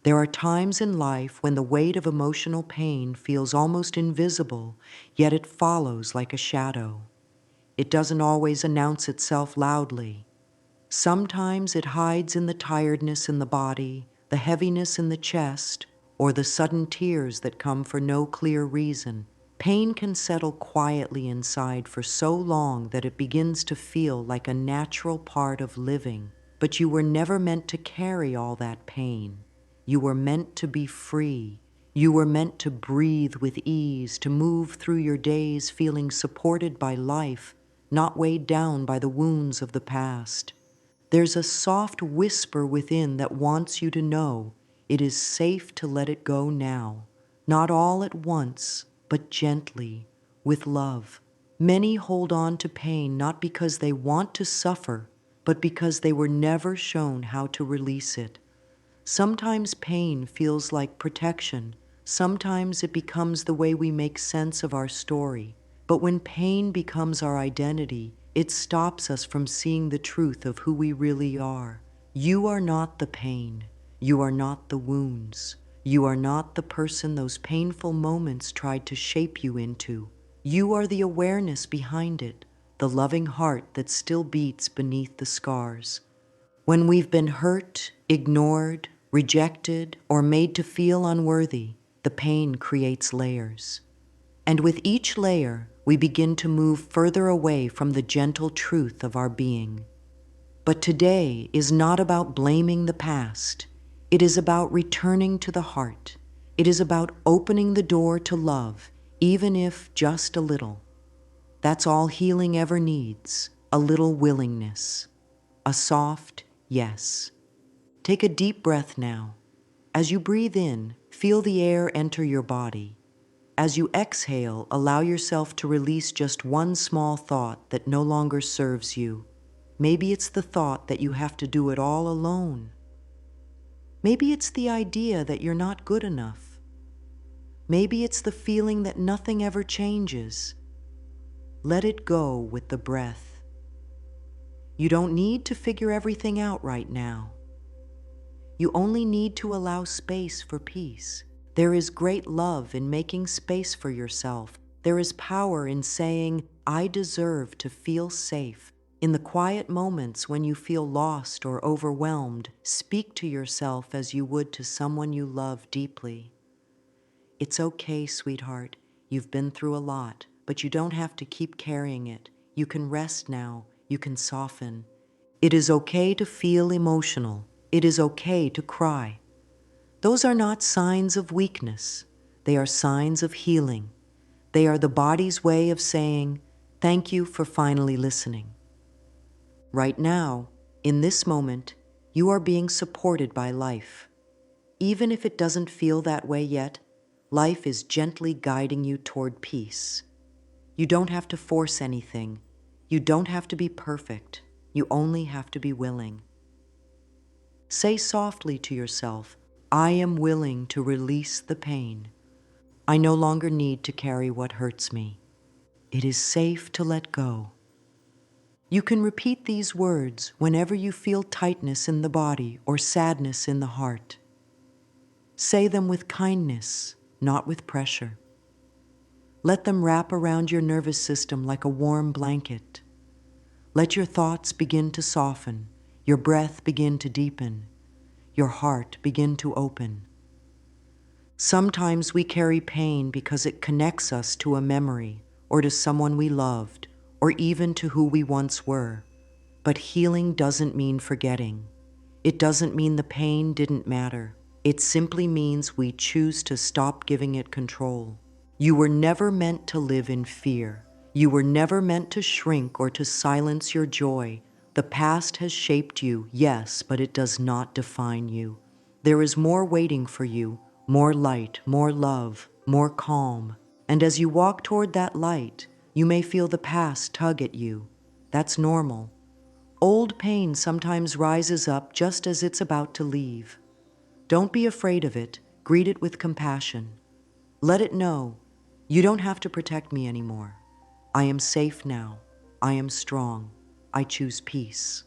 There are times in life when the weight of emotional pain feels almost invisible, yet it follows like a shadow. It doesn't always announce itself loudly. Sometimes it hides in the tiredness in the body, the heaviness in the chest, or the sudden tears that come for no clear reason. Pain can settle quietly inside for so long that it begins to feel like a natural part of living. But you were never meant to carry all that pain. You were meant to be free. You were meant to breathe with ease, to move through your days feeling supported by life, not weighed down by the wounds of the past. There's a soft whisper within that wants you to know it is safe to let it go now, not all at once, but gently, with love. Many hold on to pain not because they want to suffer, but because they were never shown how to release it. Sometimes pain feels like protection. Sometimes it becomes the way we make sense of our story. But when pain becomes our identity, it stops us from seeing the truth of who we really are. You are not the pain. You are not the wounds. You are not the person those painful moments tried to shape you into. You are the awareness behind it, the loving heart that still beats beneath the scars. When we've been hurt, ignored, rejected, or made to feel unworthy, the pain creates layers. And with each layer, we begin to move further away from the gentle truth of our being. But today is not about blaming the past. It is about returning to the heart. It is about opening the door to love, even if just a little. That's all healing ever needs, a little willingness. A soft yes. Take a deep breath now. As you breathe in, feel the air enter your body. As you exhale, allow yourself to release just one small thought that no longer serves you. Maybe it's the thought that you have to do it all alone. Maybe it's the idea that you're not good enough. Maybe it's the feeling that nothing ever changes. Let it go with the breath. You don't need to figure everything out right now. You only need to allow space for peace. There is great love in making space for yourself. There is power in saying, I deserve to feel safe. In the quiet moments when you feel lost or overwhelmed, speak to yourself as you would to someone you love deeply. It's okay, sweetheart. You've been through a lot, but you don't have to keep carrying it. You can rest now. You can soften. It is okay to feel emotional. It is okay to cry. Those are not signs of weakness. They are signs of healing. They are the body's way of saying, thank you for finally listening. Right now, in this moment, you are being supported by life. Even if it doesn't feel that way yet, life is gently guiding you toward peace. You don't have to force anything. You don't have to be perfect. You only have to be willing. Say softly to yourself, I am willing to release the pain. I no longer need to carry what hurts me. It is safe to let go. You can repeat these words whenever you feel tightness in the body or sadness in the heart. Say them with kindness, not with pressure. Let them wrap around your nervous system like a warm blanket. Let your thoughts begin to soften, your breath begin to deepen, your heart begin to open. Sometimes we carry pain because it connects us to a memory or to someone we loved or even to who we once were. But healing doesn't mean forgetting. It doesn't mean the pain didn't matter. It simply means we choose to stop giving it control. You were never meant to live in fear. You were never meant to shrink or to silence your joy. The past has shaped you, yes, but it does not define you. There is more waiting for you, more light, more love, more calm. And as you walk toward that light, you may feel the past tug at you. That's normal. Old pain sometimes rises up just as it's about to leave. Don't be afraid of it. Greet it with compassion. Let it know, you don't have to protect me anymore. I am safe now. I am strong. I choose peace.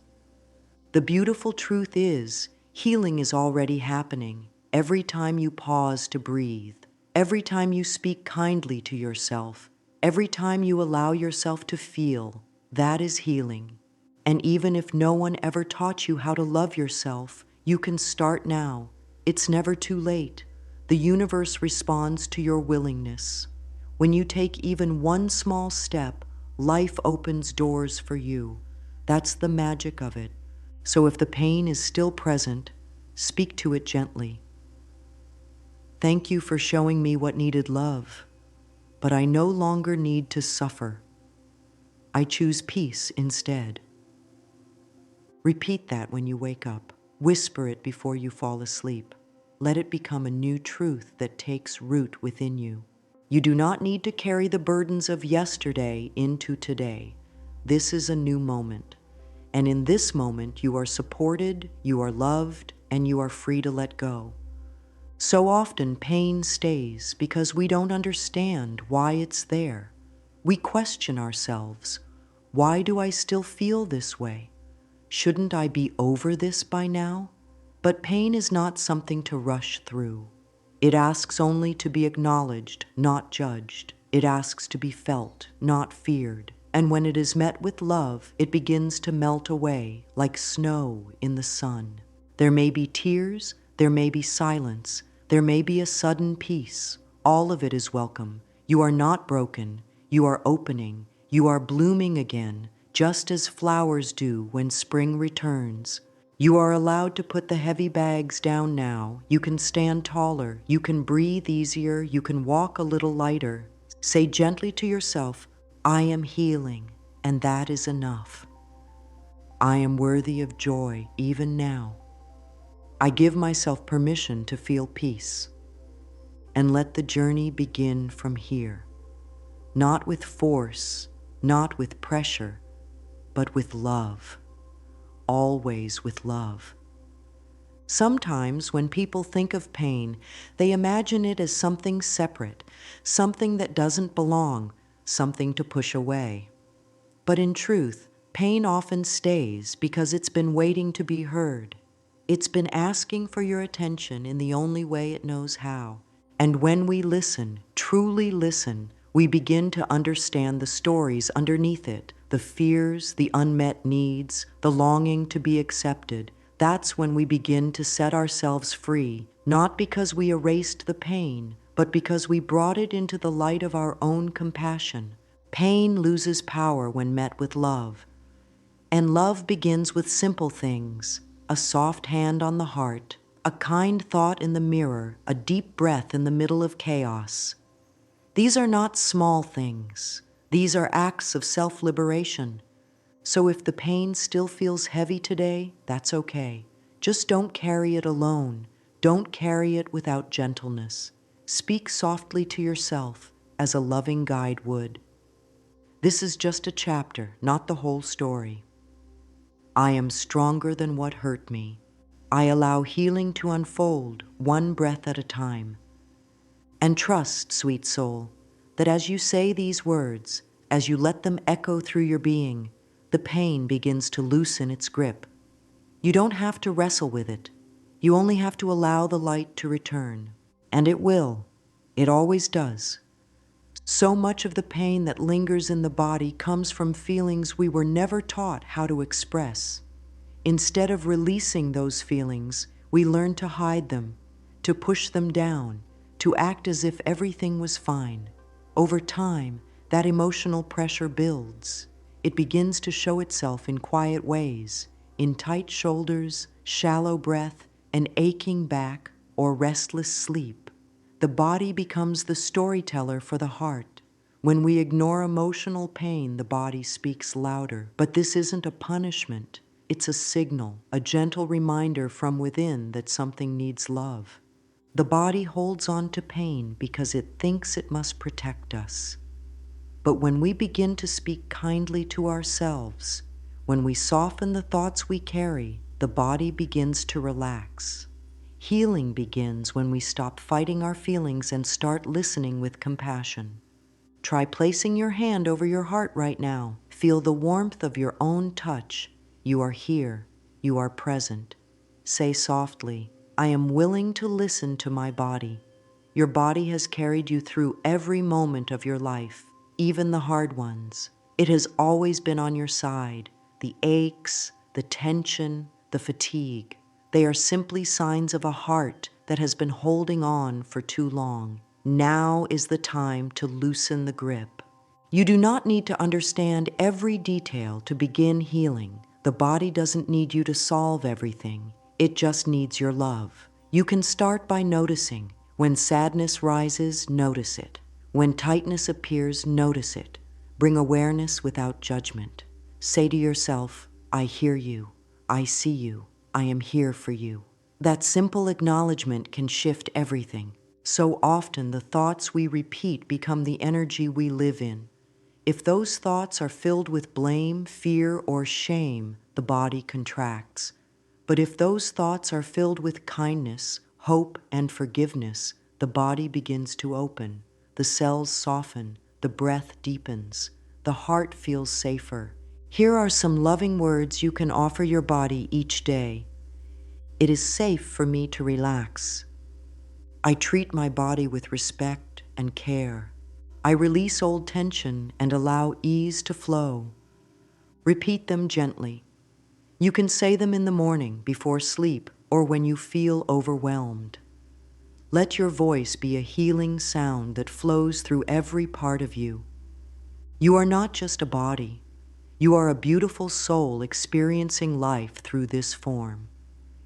The beautiful truth is, healing is already happening. every time you pause to breathe, every time you speak kindly to yourself, every time you allow yourself to feel, that is healing. And even if no one ever taught you how to love yourself, you can start now. It's never too late. The universe responds to your willingness. When you take even one small step, life opens doors for you. That's the magic of it. So if the pain is still present, speak to it gently. Thank you for showing me what needed love, but I no longer need to suffer. I choose peace instead. Repeat that when you wake up. Whisper it before you fall asleep. Let it become a new truth that takes root within you. You do not need to carry the burdens of yesterday into today. This is a new moment. And in this moment, you are supported, you are loved, and you are free to let go. So often, pain stays because we don't understand why it's there. We question ourselves. Why do I still feel this way? Shouldn't I be over this by now? But pain is not something to rush through. It asks only to be acknowledged, not judged. It asks to be felt, not feared. And when it is met with love, it begins to melt away like snow in the sun. There may be tears, there may be silence, there may be a sudden peace. All of it is welcome. You are not broken. You are opening. You are blooming again, just as flowers do when spring returns. You are allowed to put the heavy bags down now. You can stand taller. You can breathe easier. You can walk a little lighter. Say gently to yourself, I am healing, and that is enough. I am worthy of joy even now. I give myself permission to feel peace. And let the journey begin from here. Not with force, not with pressure, but with love. Always with love. Sometimes when people think of pain, they imagine it as something separate, something that doesn't belong, something to push away. But in truth, pain often stays because it's been waiting to be heard. It's been asking for your attention in the only way it knows how. And when we listen, truly listen, we begin to understand the stories underneath it, the fears, the unmet needs, the longing to be accepted. That's when we begin to set ourselves free, not because we erased the pain, but because we brought it into the light of our own compassion. Pain loses power when met with love. And love begins with simple things, a soft hand on the heart, a kind thought in the mirror, a deep breath in the middle of chaos. These are not small things. These are acts of self-liberation. So if the pain still feels heavy today, that's okay. Just don't carry it alone. Don't carry it without gentleness. Speak softly to yourself as a loving guide would. This is just a chapter, not the whole story. I am stronger than what hurt me. I allow healing to unfold one breath at a time. And trust, sweet soul, that as you say these words, as you let them echo through your being, the pain begins to loosen its grip. You don't have to wrestle with it. You only have to allow the light to return. And it will. It always does. So much of the pain that lingers in the body comes from feelings we were never taught how to express. Instead of releasing those feelings, we learn to hide them, to push them down, to act as if everything was fine. Over time, that emotional pressure builds. It begins to show itself in quiet ways, in tight shoulders, shallow breath, an aching back, or restless sleep. The body becomes the storyteller for the heart. When we ignore emotional pain, the body speaks louder. But this isn't a punishment. It's a signal, a gentle reminder from within that something needs love. The body holds on to pain because it thinks it must protect us. But when we begin to speak kindly to ourselves, when we soften the thoughts we carry, the body begins to relax. Healing begins when we stop fighting our feelings and start listening with compassion. Try placing your hand over your heart right now. Feel the warmth of your own touch. You are here. You are present. Say softly, I am willing to listen to my body. Your body has carried you through every moment of your life, even the hard ones. It has always been on your side. The aches, the tension, the fatigue. They are simply signs of a heart that has been holding on for too long. Now is the time to loosen the grip. You do not need to understand every detail to begin healing. The body doesn't need you to solve everything. It just needs your love. You can start by noticing. When sadness rises, notice it. When tightness appears, notice it. Bring awareness without judgment. Say to yourself, I hear you. I see you. I am here for you. That simple acknowledgement can shift everything. So often the thoughts we repeat become the energy we live in. If those thoughts are filled with blame, fear, or shame, the body contracts. But if those thoughts are filled with kindness, hope, and forgiveness, the body begins to open. The cells soften, the breath deepens, the heart feels safer. Here are some loving words you can offer your body each day. It is safe for me to relax. I treat my body with respect and care. I release old tension and allow ease to flow. Repeat them gently. You can say them in the morning, before sleep, or when you feel overwhelmed. Let your voice be a healing sound that flows through every part of you. You are not just a body. You are a beautiful soul experiencing life through this form.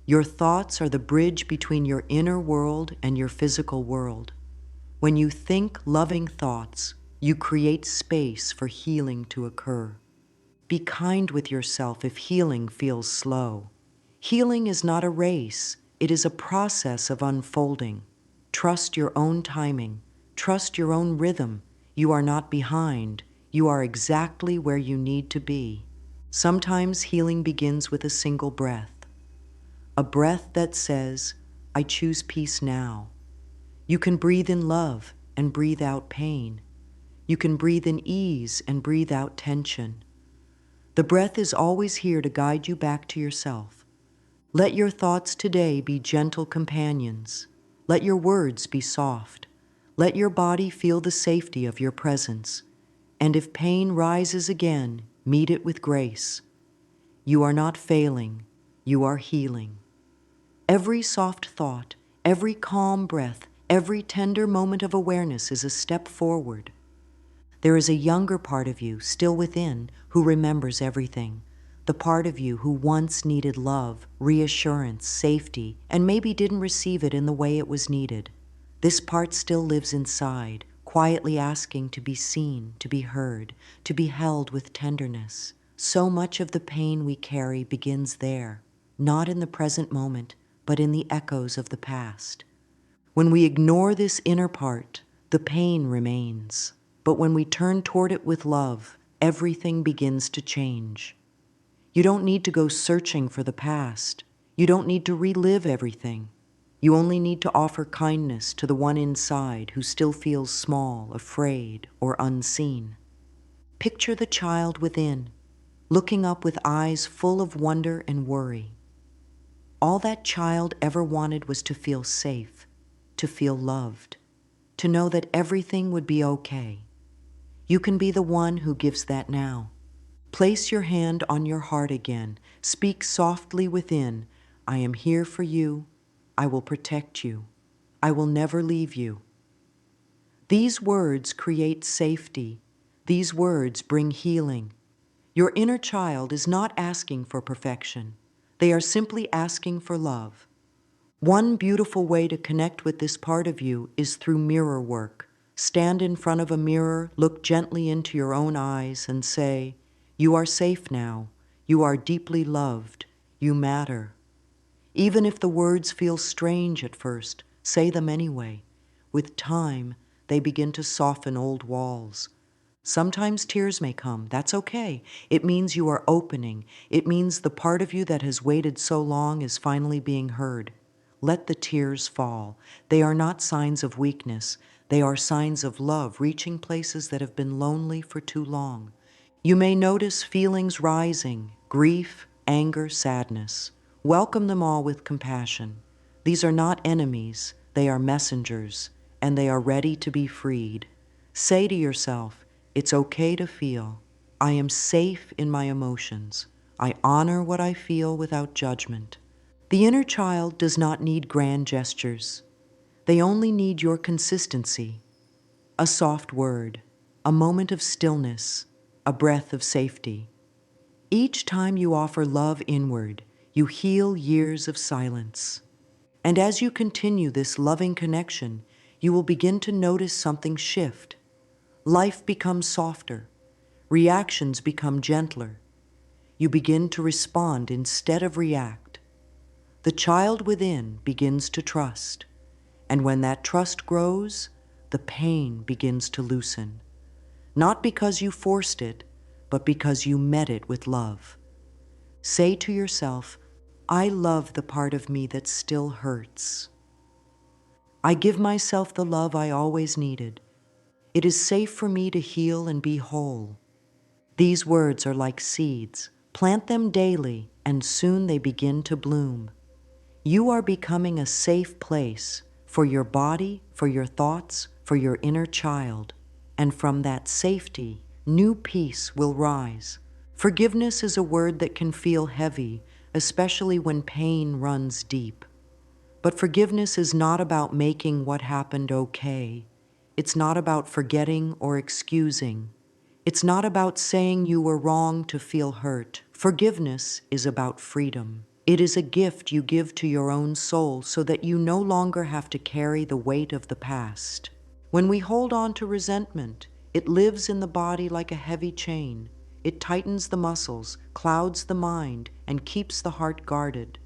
Your thoughts are the bridge between your inner world and your physical world. When you think loving thoughts, you create space for healing to occur. Be kind with yourself if healing feels slow. Healing is not a race, it is a process of unfolding. Trust your own timing, trust your own rhythm. You are not behind, you are exactly where you need to be. Sometimes healing begins with a single breath. A breath that says, I choose peace now. You can breathe in love and breathe out pain. You can breathe in ease and breathe out tension. The breath is always here to guide you back to yourself. Let your thoughts today be gentle companions. Let your words be soft. Let your body feel the safety of your presence. And if pain rises again, meet it with grace. You are not failing, you are healing. Every soft thought, every calm breath, every tender moment of awareness is a step forward. There is a younger part of you still within who remembers everything. The part of you who once needed love, reassurance, safety, and maybe didn't receive it in the way it was needed. This part still lives inside, quietly asking to be seen, to be heard, to be held with tenderness. So much of the pain we carry begins there, not in the present moment, but in the echoes of the past. When we ignore this inner part, the pain remains. But when we turn toward it with love, everything begins to change. You don't need to go searching for the past. You don't need to relive everything. You only need to offer kindness to the one inside who still feels small, afraid, or unseen. Picture the child within, looking up with eyes full of wonder and worry. All that child ever wanted was to feel safe, to feel loved, to know that everything would be okay. You can be the one who gives that now. Place your hand on your heart again. Speak softly within. I am here for you. I will protect you. I will never leave you. These words create safety. These words bring healing. Your inner child is not asking for perfection. They are simply asking for love. One beautiful way to connect with this part of you is through mirror work. Stand in front of a mirror, look gently into your own eyes, and say, you are safe now. You are deeply loved. You matter. Even if the words feel strange at first, say them anyway. With time, they begin to soften old walls. Sometimes tears may come. That's okay. It means you are opening. It means the part of you that has waited so long is finally being heard. Let the tears fall. They are not signs of weakness. They are signs of love reaching places that have been lonely for too long. You may notice feelings rising, grief, anger, sadness. Welcome them all with compassion. These are not enemies, they are messengers, and they are ready to be freed. Say to yourself, it's okay to feel. I am safe in my emotions. I honor what I feel without judgment. The inner child does not need grand gestures. They only need your consistency, a soft word, a moment of stillness, a breath of safety. Each time you offer love inward, you heal years of silence. And as you continue this loving connection, you will begin to notice something shift. Life becomes softer. Reactions become gentler. You begin to respond instead of react. The child within begins to trust. And when that trust grows, the pain begins to loosen. Not because you forced it, but because you met it with love. Say to yourself, I love the part of me that still hurts. I give myself the love I always needed. It is safe for me to heal and be whole. These words are like seeds. Plant them daily, and soon they begin to bloom. You are becoming a safe place for your body, for your thoughts, for your inner child. And from that safety, new peace will rise. Forgiveness is a word that can feel heavy, especially when pain runs deep. But forgiveness is not about making what happened okay. It's not about forgetting or excusing. It's not about saying you were wrong to feel hurt. Forgiveness is about freedom. It is a gift you give to your own soul so that you no longer have to carry the weight of the past. When we hold on to resentment, it lives in the body like a heavy chain. It tightens the muscles, clouds the mind, and keeps the heart guarded.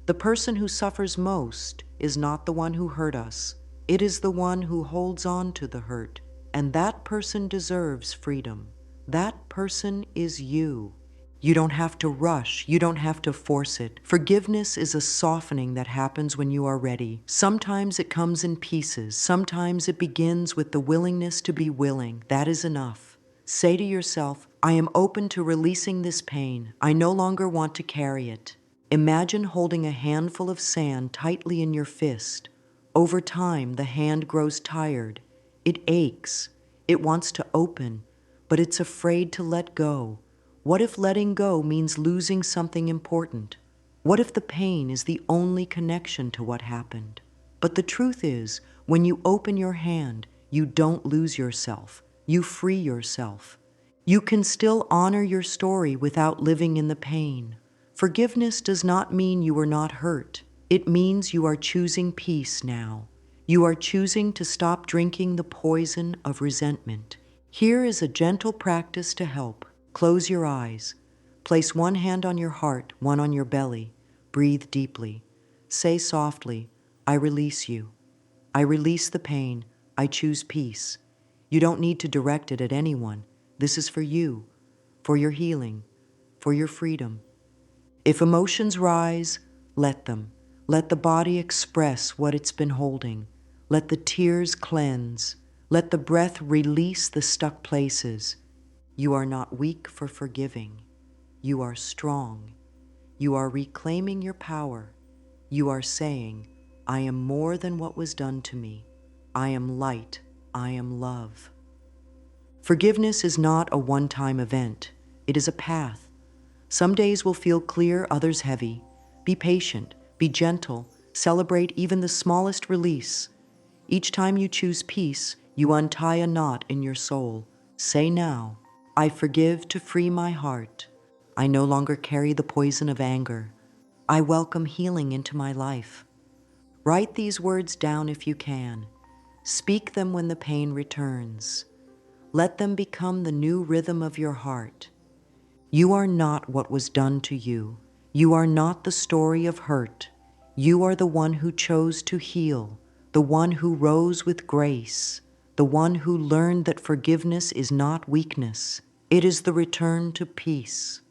The person who suffers most is not the one who hurt us. It is the one who holds on to the hurt. And that person deserves freedom. That person is you. You don't have to rush. You don't have to force it. Forgiveness is a softening that happens when you are ready. Sometimes it comes in pieces. Sometimes it begins with the willingness to be willing. That is enough. Say to yourself, I am open to releasing this pain. I no longer want to carry it. Imagine holding a handful of sand tightly in your fist. Over time, the hand grows tired. It aches. It wants to open, but it's afraid to let go. What if letting go means losing something important? What if the pain is the only connection to what happened? But the truth is, when you open your hand, you don't lose yourself. You free yourself. You can still honor your story without living in the pain. Forgiveness does not mean you were not hurt. It means you are choosing peace now. You are choosing to stop drinking the poison of resentment. Here is a gentle practice to help. Close your eyes. Place one hand on your heart, one on your belly. Breathe deeply. Say softly, I release you. I release the pain. I choose peace. You don't need to direct it at anyone. This is for you, for your healing, for your freedom. If emotions rise, let them. Let the body express what it's been holding. Let the tears cleanse. Let the breath release the stuck places. You are not weak for forgiving. You are strong. You are reclaiming your power. You are saying, I am more than what was done to me. I am light. I am love. Forgiveness is not a one-time event. It is a path. Some days will feel clear, others heavy. Be patient, be gentle, celebrate even the smallest release. Each time you choose peace, you untie a knot in your soul. Say now, I forgive to free my heart. I no longer carry the poison of anger. I welcome healing into my life. Write these words down if you can. Speak them when the pain returns. Let them become the new rhythm of your heart. You are not what was done to you. You are not the story of hurt. You are the one who chose to heal, the one who rose with grace, the one who learned that forgiveness is not weakness. It is the return to peace.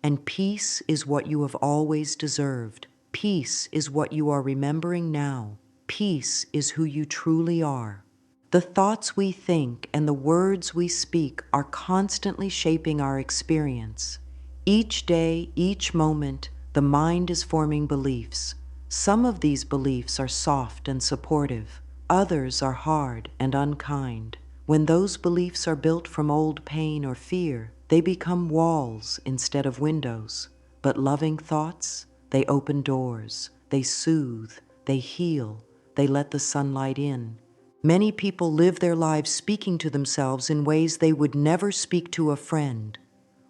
And peace is what you have always deserved. Peace is what you are remembering now. Peace is who you truly are. The thoughts we think and the words we speak are constantly shaping our experience. Each day, each moment, the mind is forming beliefs. Some of these beliefs are soft and supportive, others are hard and unkind. When those beliefs are built from old pain or fear, they become walls instead of windows. But loving thoughts, they open doors, they soothe, they heal, they let the sunlight in. Many people live their lives speaking to themselves in ways they would never speak to a friend,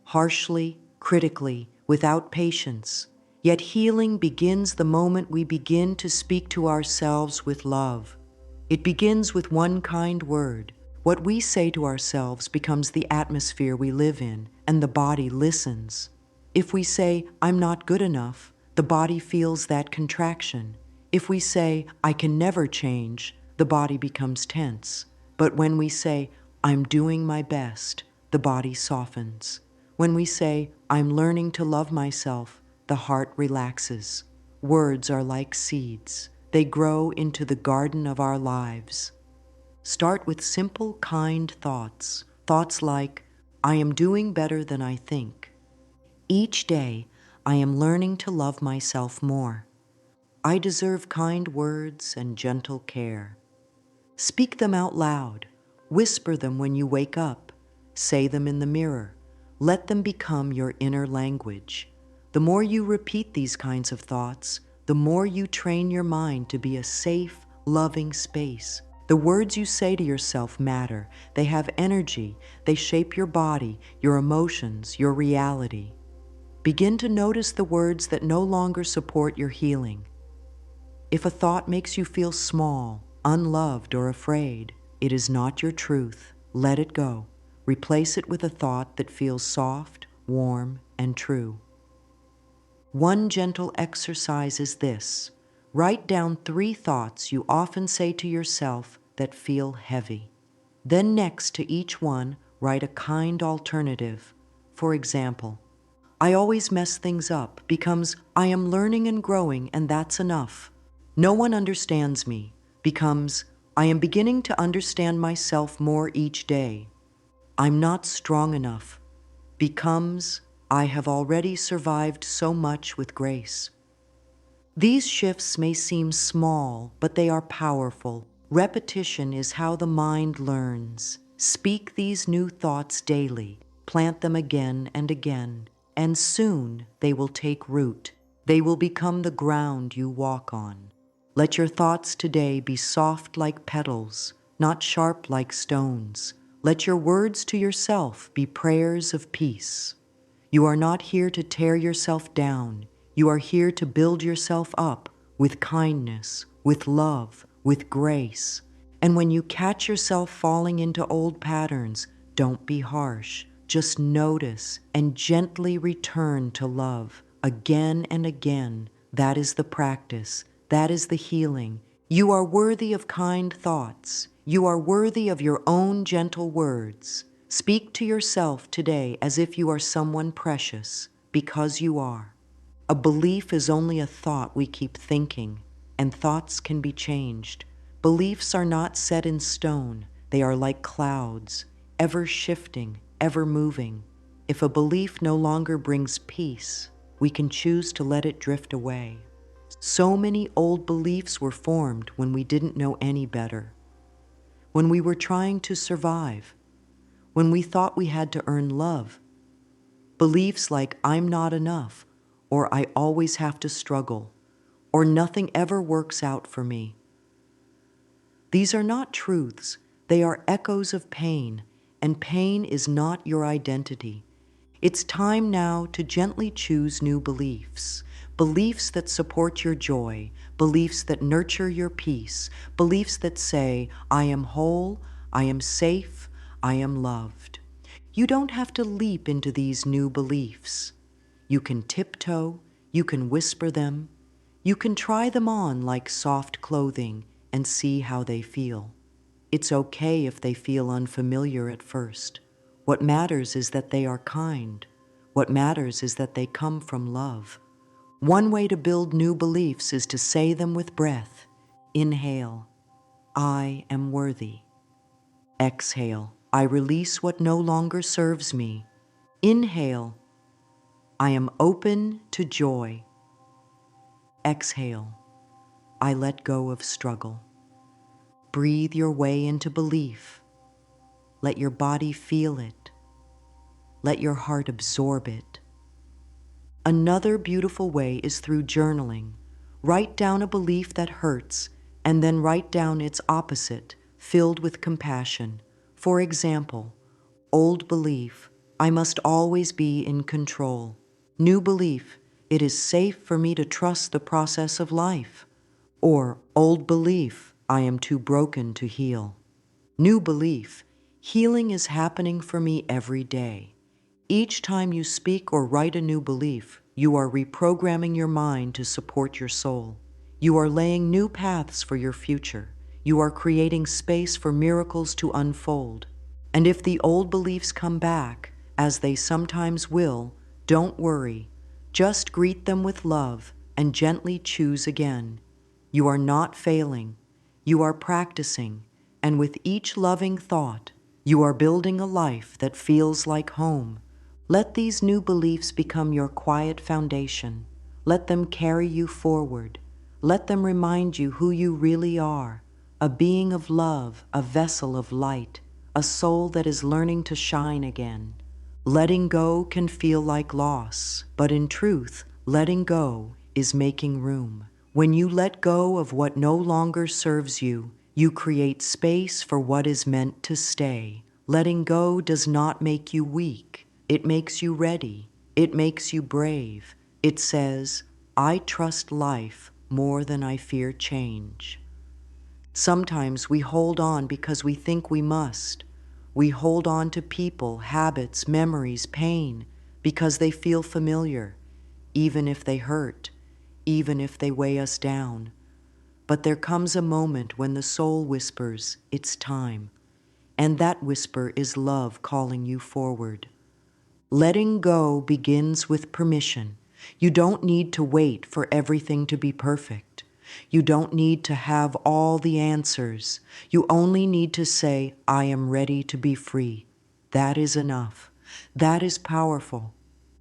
harshly, critically, without patience. Yet healing begins the moment we begin to speak to ourselves with love. It begins with one kind word. What we say to ourselves becomes the atmosphere we live in, and the body listens. If we say, "I'm not good enough," the body feels that contraction. If we say, "I can never change," the body becomes tense. But when we say, "I'm doing my best," the body softens. When we say, "I'm learning to love myself," the heart relaxes. Words are like seeds. They grow into the garden of our lives. Start with simple, kind thoughts. Thoughts like, "I am doing better than I think." Each day, I am learning to love myself more. I deserve kind words and gentle care. Speak them out loud. Whisper them when you wake up. Say them in the mirror. Let them become your inner language. The more you repeat these kinds of thoughts, the more you train your mind to be a safe, loving space. The words you say to yourself matter. They have energy. They shape your body, your emotions, your reality. Begin to notice the words that no longer support your healing. If a thought makes you feel small, unloved, or afraid, it is not your truth. Let it go. Replace it with a thought that feels soft, warm, and true. One gentle exercise is this. Write down 3 thoughts you often say to yourself that feel heavy. Then next to each one, write a kind alternative. For example, "I always mess things up" becomes "I am learning and growing and that's enough." "No one understands me" becomes "I am beginning to understand myself more each day." "I'm not strong enough" becomes "I have already survived so much with grace." These shifts may seem small, but they are powerful. Repetition is how the mind learns. Speak these new thoughts daily. Plant them again and again, and soon they will take root. They will become the ground you walk on. Let your thoughts today be soft like petals, not sharp like stones. Let your words to yourself be prayers of peace. You are not here to tear yourself down. You are here to build yourself up with kindness, with love, with grace. And when you catch yourself falling into old patterns, don't be harsh. Just notice and gently return to love again and again. That is the practice. That is the healing. You are worthy of kind thoughts. You are worthy of your own gentle words. Speak to yourself today as if you are someone precious, because you are. A belief is only a thought we keep thinking, and thoughts can be changed. Beliefs are not set in stone. They are like clouds, ever shifting, ever moving. If a belief no longer brings peace, we can choose to let it drift away. So many old beliefs were formed when we didn't know any better, when we were trying to survive, when we thought we had to earn love. Beliefs like "I'm not enough," or "I always have to struggle," or "nothing ever works out for me." These are not truths. They are echoes of pain, and pain is not your identity. It's time now to gently choose new beliefs. Beliefs that support your joy, beliefs that nurture your peace, beliefs that say, "I am whole, I am safe, I am loved." You don't have to leap into these new beliefs. You can tiptoe, you can whisper them, you can try them on like soft clothing and see how they feel. It's okay if they feel unfamiliar at first. What matters is that they are kind. What matters is that they come from love. One way to build new beliefs is to say them with breath. Inhale, "I am worthy." Exhale, "I release what no longer serves me." Inhale, "I am open to joy." Exhale, I let go of struggle. Breathe your way into belief. Let your body feel it. Let your heart absorb it. Another beautiful way is through journaling. Write down a belief that hurts, and then write down its opposite, filled with compassion. For example, old belief, I must always be in control. New belief, it is safe for me to trust the process of life. Or old belief, I am too broken to heal. New belief, healing is happening for me every day. Each time you speak or write a new belief, you are reprogramming your mind to support your soul. You are laying new paths for your future. You are creating space for miracles to unfold. And if the old beliefs come back, as they sometimes will, don't worry. Just greet them with love and gently choose again. You are not failing. You are practicing. And with each loving thought, you are building a life that feels like home. Let these new beliefs become your quiet foundation. Let them carry you forward. Let them remind you who you really are, a being of love, a vessel of light, a soul that is learning to shine again. Letting go can feel like loss, but in truth, letting go is making room. When you let go of what no longer serves you, you create space for what is meant to stay. Letting go does not make you weak. It makes you ready. It makes you brave. It says, I trust life more than I fear change. Sometimes we hold on because we think we must. We hold on to people, habits, memories, pain, because they feel familiar, even if they hurt, even if they weigh us down. But there comes a moment when the soul whispers, it's time. And that whisper is love calling you forward. Letting go begins with permission. You don't need to wait for everything to be perfect. You don't need to have all the answers. You only need to say, I am ready to be free. That is enough. That is powerful.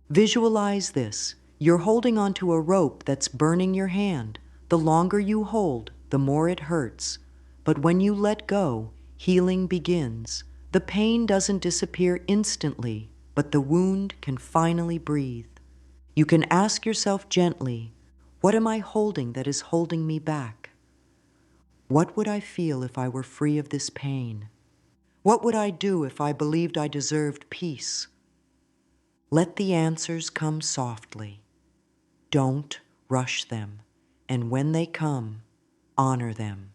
Visualize this. You're holding onto a rope that's burning your hand. The longer you hold, the more it hurts. But when you let go, healing begins. The pain doesn't disappear instantly, but the wound can finally breathe. You can ask yourself gently, what am I holding that is holding me back? What would I feel if I were free of this pain? What would I do if I believed I deserved peace? Let the answers come softly. Don't rush them. And when they come, honor them.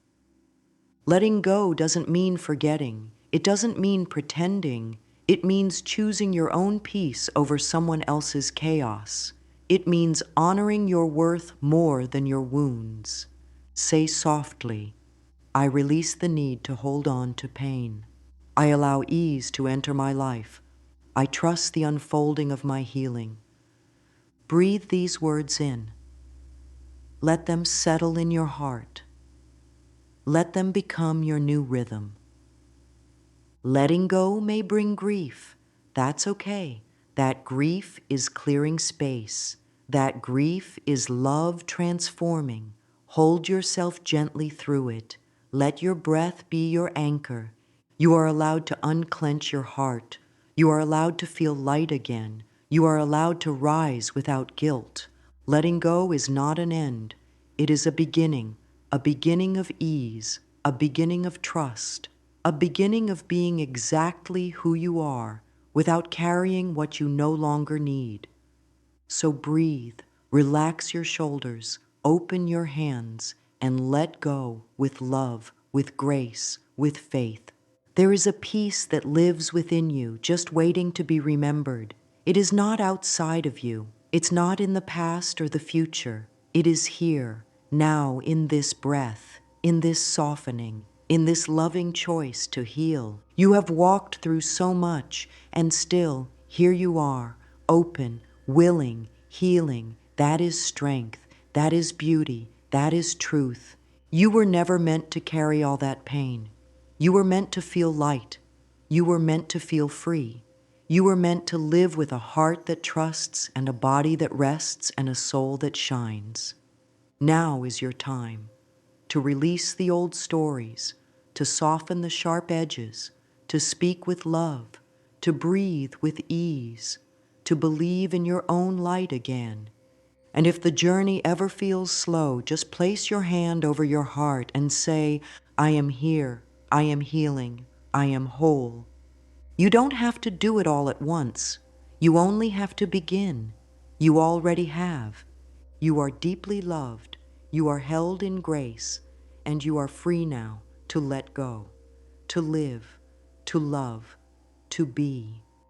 Letting go doesn't mean forgetting. It doesn't mean pretending. It means choosing your own peace over someone else's chaos. It means honoring your worth more than your wounds. Say softly, I release the need to hold on to pain. I allow ease to enter my life. I trust the unfolding of my healing. Breathe these words in. Let them settle in your heart. Let them become your new rhythm. Letting go may bring grief. That's okay. That grief is clearing space. That grief is love transforming. Hold yourself gently through it. Let your breath be your anchor. You are allowed to unclench your heart. You are allowed to feel light again. You are allowed to rise without guilt. Letting go is not an end. It is a beginning of ease, a beginning of trust, a beginning of being exactly who you are without carrying what you no longer need. So breathe, relax your shoulders, open your hands, and let go with love, with grace, with faith. There is a peace that lives within you, just waiting to be remembered. It is not outside of you. It's not in the past or the future. It is here, now, in this breath, in this softening, in this loving choice to heal. You have walked through so much, and still, here you are, open, willing, healing. That is strength. That is beauty. That is truth. You were never meant to carry all that pain. You were meant to feel light. You were meant to feel free. You were meant to live with a heart that trusts and a body that rests and a soul that shines. Now is your time. to release the old stories, to soften the sharp edges, to speak with love, to breathe with ease, to believe in your own light again. And if the journey ever feels slow, just place your hand over your heart and say, I am here, I am healing, I am whole. You don't have to do it all at once. You only have to begin. You already have. You are deeply loved. You are held in grace. And you are free now to let go, to live, to love, to be.